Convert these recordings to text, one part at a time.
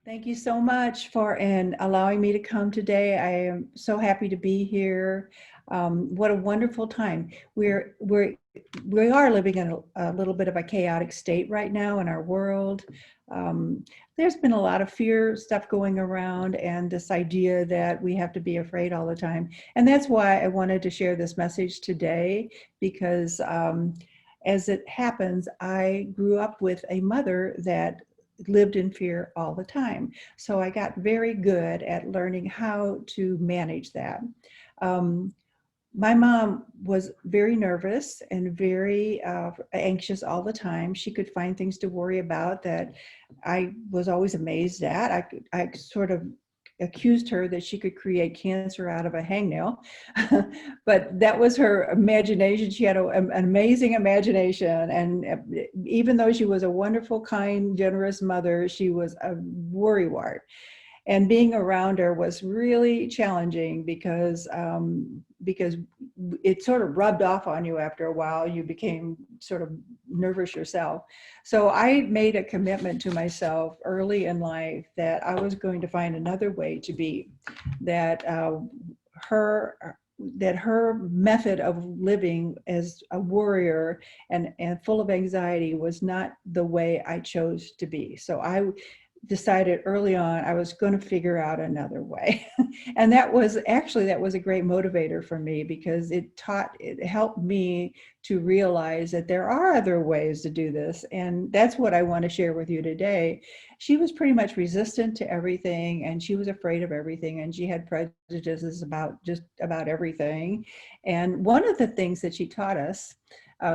Thank you so much for allowing me to come today. I am so happy to be here. What a wonderful time. We are living in a little bit of a chaotic state right now in our world. Um, there's been a lot of fear stuff going around and this idea that we have to be afraid all the time. And that's why I wanted to share this message today because as it happens, I grew up with a mother that lived in fear all the time. So I got very good at learning how to manage that. Um, my mom was very nervous and very anxious all the time. She could find things to worry about that I was always amazed at. I sort of accused her that she could create cancer out of a hangnail, but that was her imagination. She had an amazing imagination, and even though she was a wonderful, kind, generous mother, she was a worrywart. And being around her was really challenging because it sort of rubbed off on you after a while. You became sort of nervous yourself. So I made a commitment to myself early in life that I was going to find another way to be, that her that her method of living as a warrior and full of anxiety was not the way I chose to be. So I decided early on I was going to figure out another way. And that was a great motivator for me because it helped me to realize that there are other ways to do this. And that's what I want to share with you today. She was pretty much resistant to everything, and she was afraid of everything, and she had prejudices about just about everything. And one of the things that she taught us,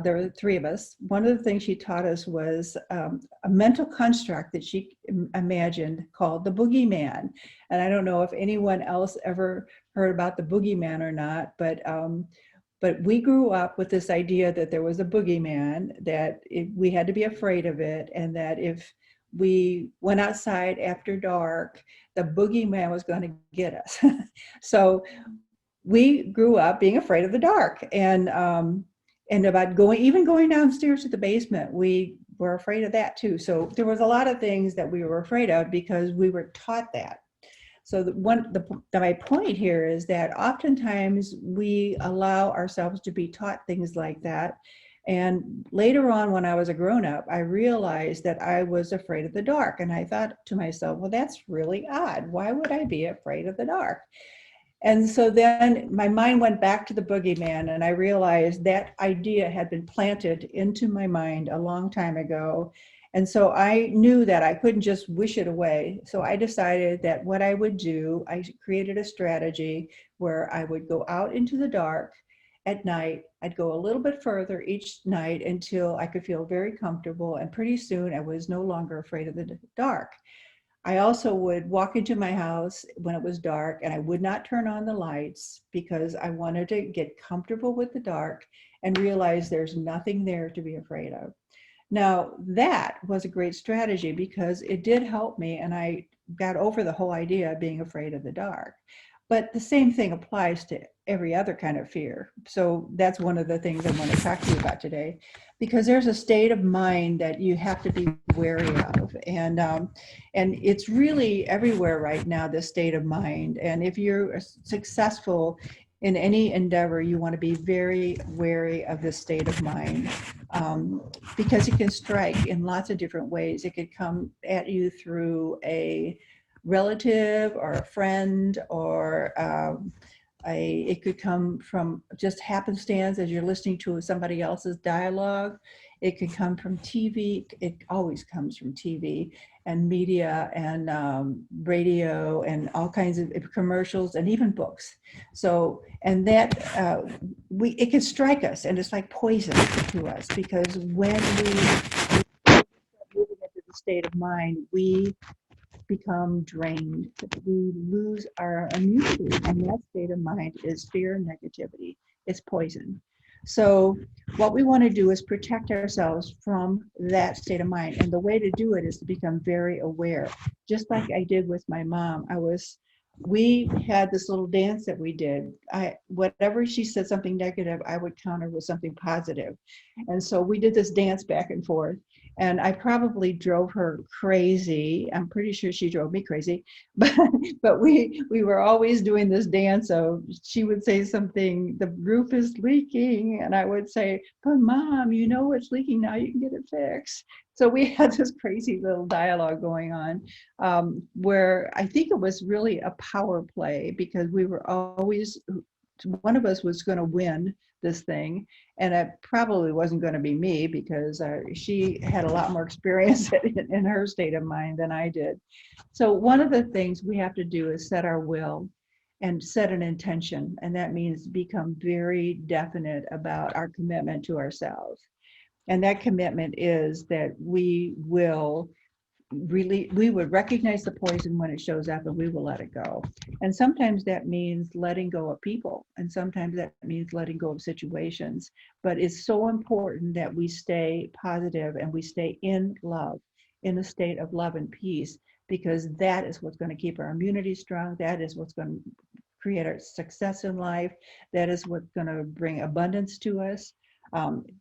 there were three of us. One of the things she taught us was a mental construct that she imagined called the boogeyman. And I don't know if anyone else ever heard about the boogeyman or not, but we grew up with this idea that there was a boogeyman, that we had to be afraid of it, and that if we went outside after dark, the boogeyman was going to get us. So we grew up being afraid of the dark, and about going downstairs to the basement, we were afraid of that too. So there was a lot of things that we were afraid of because we were taught that. So my point here is that oftentimes we allow ourselves to be taught things like that. And later on, when I was a grown-up, I realized that I was afraid of the dark. And I thought to myself, well, that's really odd. Why would I be afraid of the dark? And so then my mind went back to the boogeyman, and I realized that idea had been planted into my mind a long time ago. And so I knew that I couldn't just wish it away. So I decided that what I would do, I created a strategy where I would go out into the dark at night. I'd go a little bit further each night until I could feel very comfortable. And pretty soon I was no longer afraid of the dark. I also would walk into my house when it was dark, and I would not turn on the lights because I wanted to get comfortable with the dark and realize there's nothing there to be afraid of. Now, that was a great strategy because it did help me, and I got over the whole idea of being afraid of the dark. But the same thing applies to every other kind of fear. So that's one of the things I want to talk to you about today, because there's a state of mind that you have to be wary of. And it's really everywhere right now, this state of mind. And if you're successful in any endeavor, you want to be very wary of this state of mind, because it can strike in lots of different ways. It could come at you through a relative or a friend, or it could come from just happenstance as you're listening to somebody else's dialogue. It could come from TV. It always comes from TV and media and radio and all kinds of commercials and even books. So, and that it can strike us, and it's like poison to us, because when we moving into the state of mind, we become drained. We lose our immunity, and that state of mind is fear and negativity. It's poison. So what we want to do is protect ourselves from that state of mind. And the way to do it is to become very aware. Just like I did with my mom, we had this little dance that we did. Whatever she said something negative, I would counter with something positive. And so we did this dance back and forth. And I probably drove her crazy. I'm pretty sure she drove me crazy, but we were always doing this dance of, she would say something, the roof is leaking, and I would say, but Mom, you know it's leaking now, you can get it fixed. So we had this crazy little dialogue going on, where I think it was really a power play, because we were always, one of us was going to win this thing, and it probably wasn't going to be me, because she had a lot more experience in her state of mind than I did. So one of the things we have to do is set our will and set an intention, and that means become very definite about our commitment to ourselves. And that commitment is that we will really, we would recognize the poison when it shows up, and we will let it go. And sometimes that means letting go of people, and sometimes that means letting go of situations. But it's so important that we stay positive and we stay in love, in a state of love and peace, because that is what's going to keep our immunity strong. That is what's going to create our success in life. That is what's going to bring abundance to us.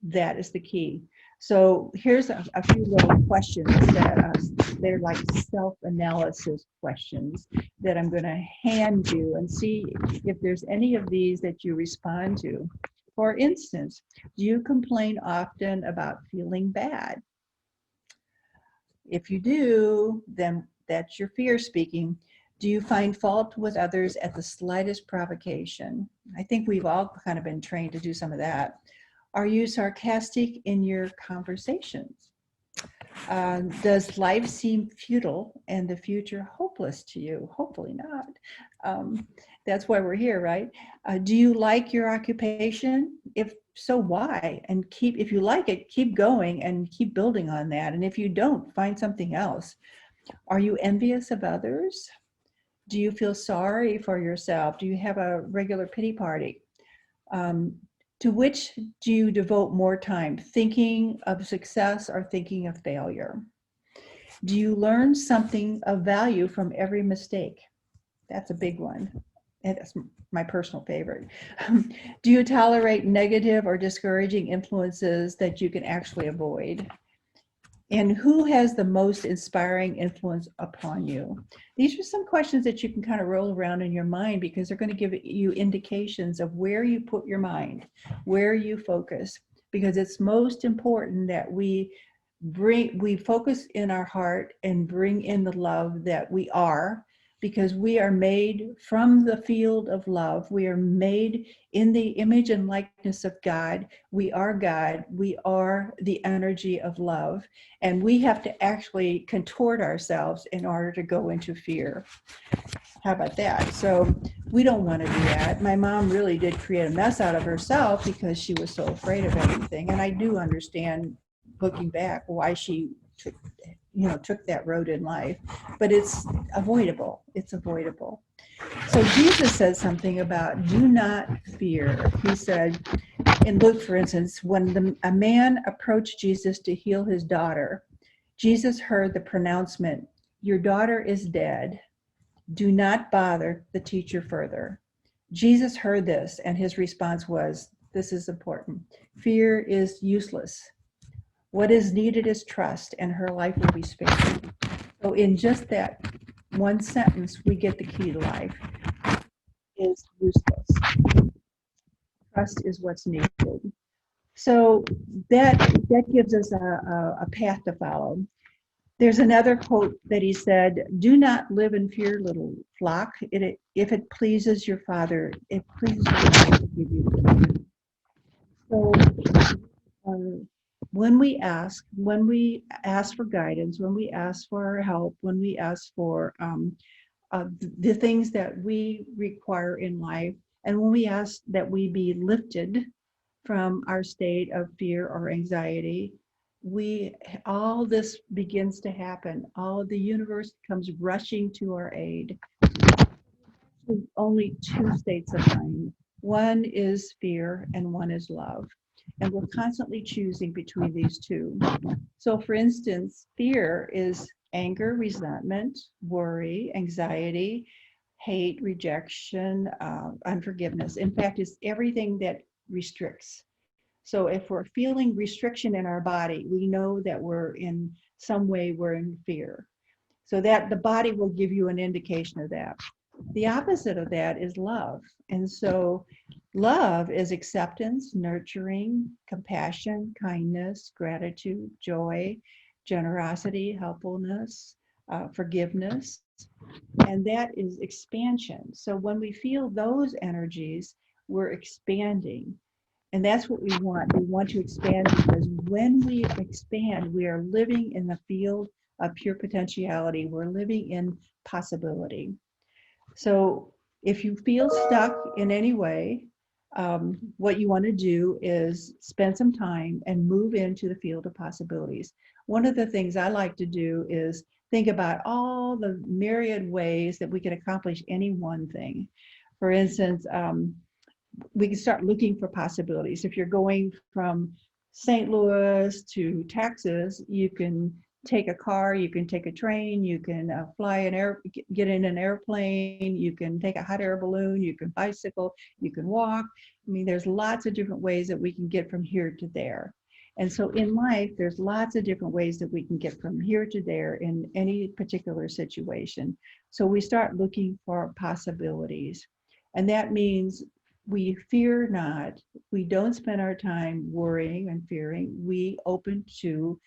That is the key. So here's a few little questions that they're like self-analysis questions that I'm going to hand you, and see if there's any of these that you respond to. For instance, do you complain often about feeling bad? If you do, then that's your fear speaking. Do you find fault with others at the slightest provocation? I think we've all kind of been trained to do some of that. Are you sarcastic in your conversations? Does life seem futile and the future hopeless to you? Hopefully not. That's why we're here, right? Do you like your occupation? If so, why? And if you like it, keep going and keep building on that. And if you don't, find something else. Are you envious of others? Do you feel sorry for yourself? Do you have a regular pity party? To which do you devote more time, thinking of success or thinking of failure? Do you learn something of value from every mistake? That's a big one. And that's my personal favorite. Do you tolerate negative or discouraging influences that you can actually avoid? And who has the most inspiring influence upon you? These are some questions that you can kind of roll around in your mind, because they're going to give you indications of where you put your mind, where you focus, because it's most important that we focus in our heart and bring in the love that we are, because we are made from the field of love. We are made in the image and likeness of God. We are God. We are the energy of love. And we have to actually contort ourselves in order to go into fear. How about that? So we don't want to do that. My mom really did create a mess out of herself because she was so afraid of everything. And I do understand, looking back, why she took that road in life, but it's avoidable. It's avoidable. So Jesus says something about do not fear. He said in Luke, for instance, when a man approached Jesus to heal his daughter, Jesus heard the pronouncement, "Your daughter is dead. Do not bother the teacher further." Jesus heard this, and his response was, this is important, "Fear is useless. What is needed is trust, and her life will be spared." So in just that one sentence, we get the key to life. Is useless. Trust is what's needed. So that gives us a path to follow. There's another quote that he said, "Do not live in fear, little flock. If it pleases your Father, it pleases your Father to give you the kingdom." So when we ask for guidance, when we ask for help, when we ask for the things that we require in life, and when we ask that we be lifted from our state of fear or anxiety, all this begins to happen. All the universe comes rushing to our aid. There's only two states of mind. One is fear and one is love. And we're constantly choosing between these two. So for instance, fear is anger, resentment, worry, anxiety, hate, rejection, unforgiveness. In fact, it's everything that restricts. So if we're feeling restriction in our body, we know that we're in some way we're in fear. So that the body will give you an indication of that. The opposite of that is love. And so love is acceptance, nurturing, compassion, kindness, gratitude, joy, generosity, helpfulness, forgiveness. And that is expansion. So when we feel those energies, we're expanding. And that's what we want. We want to expand because when we expand, we are living in the field of pure potentiality. We're living in possibility. So if you feel stuck in any way, what you want to do is spend some time and move into the field of possibilities. One of the things I like to do is think about all the myriad ways that we can accomplish any one thing. For instance, we can start looking for possibilities. If you're going from St. Louis to Texas, you can take a car, you can take a train, you can get in an airplane, you can take a hot air balloon, you can bicycle, you can walk. I mean, there's lots of different ways that we can get from here to there. And so in life, there's lots of different ways that we can get from here to there in any particular situation. So we start looking for possibilities. And that means we fear not, we don't spend our time worrying and fearing, we open to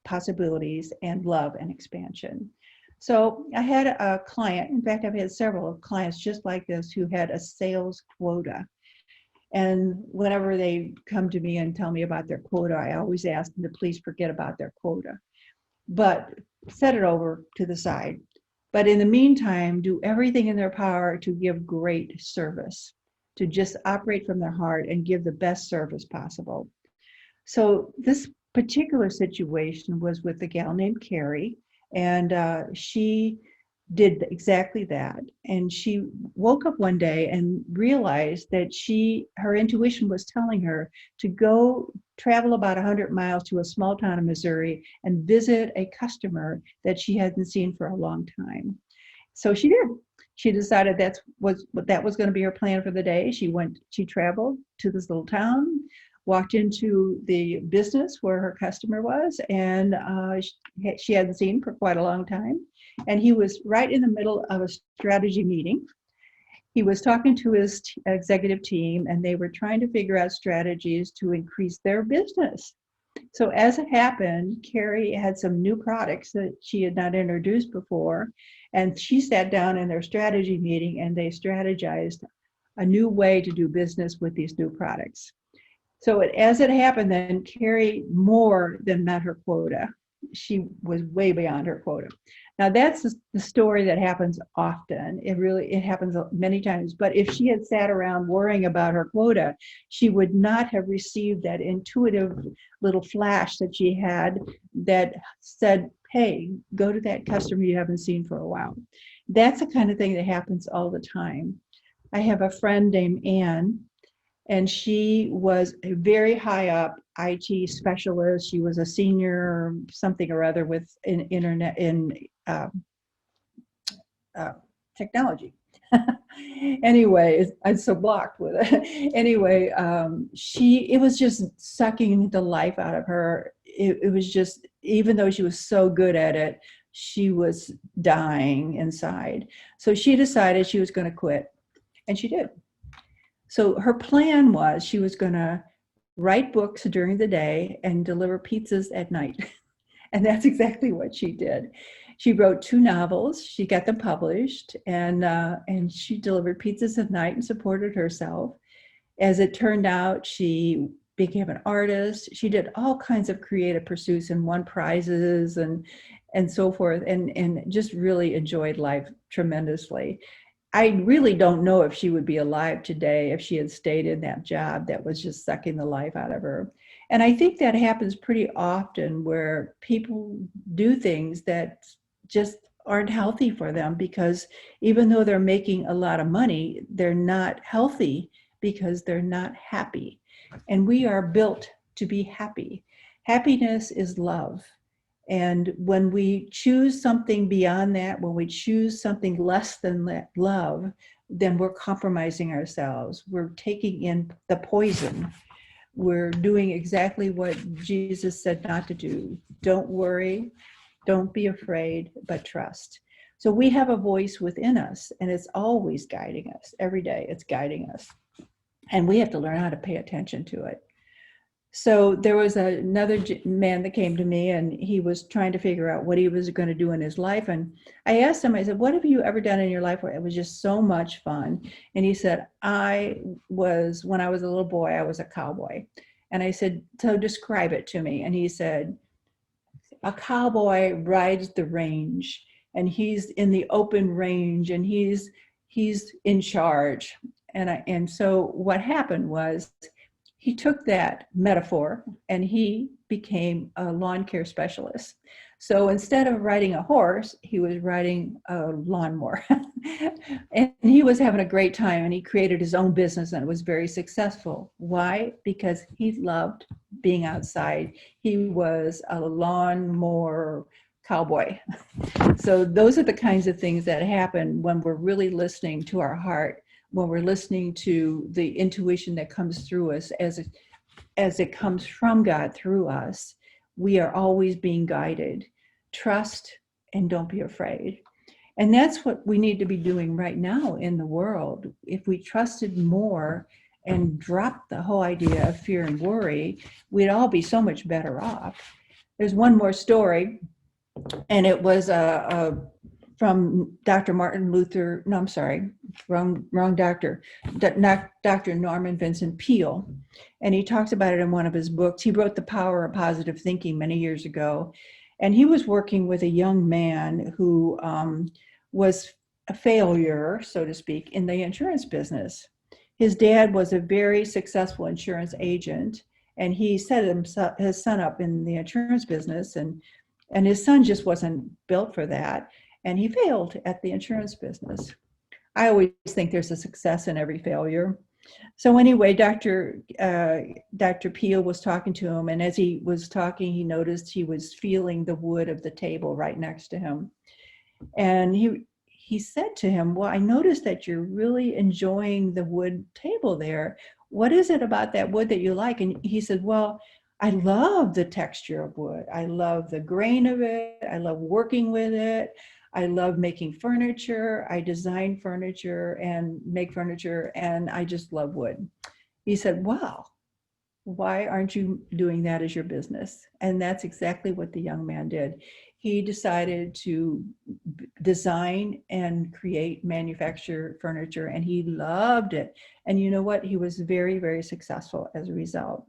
possibilities and love and expansion. So I had a client, in fact, I've had several clients just like this who had a sales quota. And whenever they come to me and tell me about their quota, I always ask them to please forget about their quota, but set it over to the side. But in the meantime, do everything in their power to give great service, to just operate from their heart and give the best service possible. So this particular situation was with a gal named Carrie, and she did exactly that. And she woke up one day and realized that her intuition was telling her to go travel about 100 miles to a small town in Missouri and visit a customer that she hadn't seen for a long time. So she did. She decided that was going to be her plan for the day. She traveled to this little town, walked into the business where her customer was, and she hadn't seen for quite a long time. And he was right in the middle of a strategy meeting. He was talking to his executive team, and they were trying to figure out strategies to increase their business. So as it happened, Carrie had some new products that she had not introduced before, and she sat down in their strategy meeting and they strategized a new way to do business with these new products. So as it happened, then Carrie more than met her quota. She was way beyond her quota. Now that's the story that happens often. It happens many times. But if she had sat around worrying about her quota, she would not have received that intuitive little flash that she had that said, hey, go to that customer you haven't seen for a while. That's the kind of thing that happens all the time. I have a friend named Anne, and she was a very high up IT specialist. She was a senior something or other with internet in technology. Anyway, I'm so blocked with it. Anyway, it was just sucking the life out of her. It was just, even though she was so good at it, she was dying inside. So she decided she was going to quit, and she did. So her plan was she was going to write books during the day and deliver pizzas at night. And that's exactly what she did. She wrote 2 novels, she got them published, and she delivered pizzas at night and supported herself. As it turned out, she became an artist. She did all kinds of creative pursuits and won prizes and so forth, and just really enjoyed life tremendously. I really don't know if she would be alive today if she had stayed in that job that was just sucking the life out of her. And I think that happens pretty often where people do things that just aren't healthy for them, because even though they're making a lot of money, they're not healthy because they're not happy. And we are built to be happy. Happiness is love. And when we choose something beyond that, when we choose something less than love, then we're compromising ourselves. We're taking in the poison. We're doing exactly what Jesus said not to do. Don't worry, don't be afraid, but trust. So we have a voice within us, and it's always guiding us. Every day it's guiding us. And we have to learn how to pay attention to it. So there was another man that came to me, and he was trying to figure out what he was going to do in his life. And I asked him, I said, what have you ever done in your life where it was just so much fun? And he said, when I was a little boy, I was a cowboy. And I said, so describe it to me. And he said, a cowboy rides the range, and he's in the open range, and he's in charge. And so what happened was, he took that metaphor and he became a lawn care specialist. So instead of riding a horse, he was riding a lawnmower. And he was having a great time, and he created his own business, and it was very successful. Why? Because he loved being outside. He was a lawnmower cowboy. So those are the kinds of things that happen when we're really listening to our heart, when we're listening to the intuition that comes through us as it comes from God through us. We are always being guided. Trust and don't be afraid. And that's what we need to be doing right now in the world. If we trusted more and dropped the whole idea of fear and worry, we'd all be so much better off. There's one more story, and it was from Dr. Martin Luther, no, I'm sorry, wrong doctor, Dr. Norman Vincent Peale. And he talks about it in one of his books. He wrote The Power of Positive Thinking many years ago. And he was working with a young man who was a failure, so to speak, in the insurance business. His dad was a very successful insurance agent, and he set his son up in the insurance business, and his son just wasn't built for that. And he failed at the insurance business. I always think there's a success in every failure. So anyway, Dr. Peale was talking to him, and as he was talking, he noticed he was feeling the wood of the table right next to him. And he said to him, well, I noticed that you're really enjoying the wood table there. What is it about that wood that you like? And he said, well, I love the texture of wood. I love the grain of it. I love working with it. I love making furniture. I design furniture and make furniture, and I just love wood. He said, wow, why aren't you doing that as your business? And that's exactly what the young man did. He decided to design and manufacture furniture, and he loved it. And you know what? He was very, very successful as a result.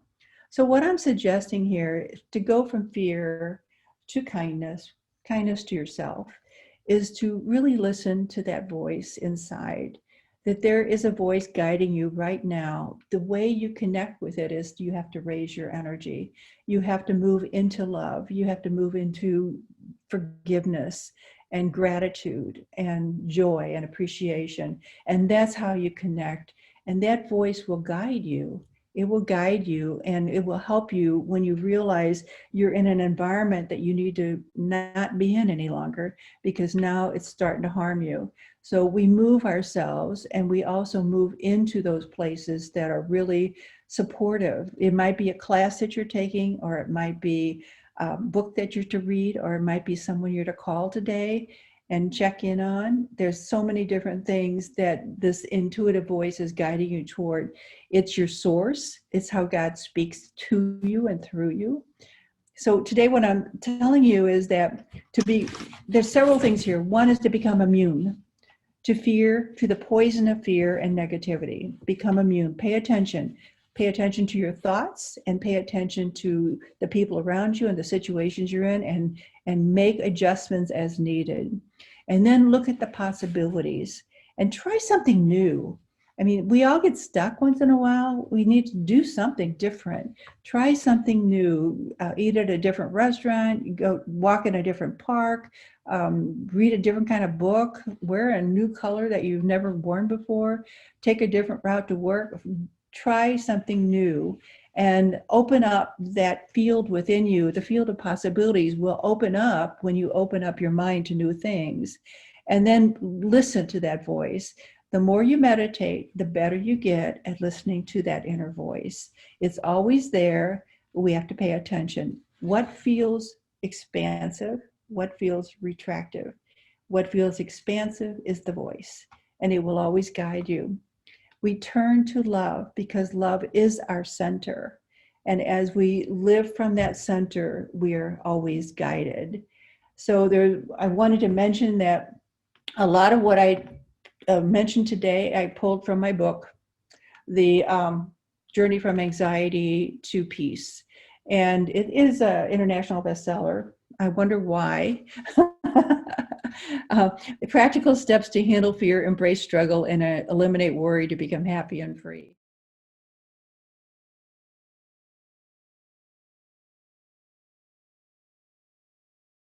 So what I'm suggesting here is to go from fear to kindness to yourself, is to really listen to that voice inside, that there is a voice guiding you right now. The way you connect with it is you have to raise your energy. You have to move into love. You have to move into forgiveness and gratitude and joy and appreciation. And that's how you connect. And that voice will guide you. It will guide you, and it will help you when you realize you're in an environment that you need to not be in any longer, because now it's starting to harm you. So we move ourselves, and we also move into those places that are really supportive. It might be a class that you're taking, or it might be a book that you're to read, or it might be someone you're to call today and check in on. There's so many different things that this intuitive voice is guiding you toward. It's your source. It's how God speaks to you and through you. So today what I'm telling you is that there's several things here. One is to become immune to fear, to the poison of fear and negativity. Become immune. Pay attention. Pay attention to your thoughts, and pay attention to the people around you and the situations you're in, and make adjustments as needed. And then look at the possibilities and try something new. I mean, we all get stuck once in a while. We need to do something different. Try something new. Eat at a different restaurant, go walk in a different park, read a different kind of book, wear a new color that you've never worn before, take a different route to work. Try something new and open up that field within you. The field of possibilities will open up when you open up your mind to new things. And then listen to that voice. The more you meditate, the better you get at listening to that inner voice. It's always there. We have to pay attention. What feels expansive? What feels retractive? What feels expansive is the voice, and it will always guide you. We turn to love because love is our center. And as we live from that center, we're always guided. So I wanted to mention that a lot of what I mentioned today, I pulled from my book, The Journey from Anxiety to Peace. And it is an international bestseller. I wonder why. Practical steps to handle fear, embrace struggle, and eliminate worry to become happy and free.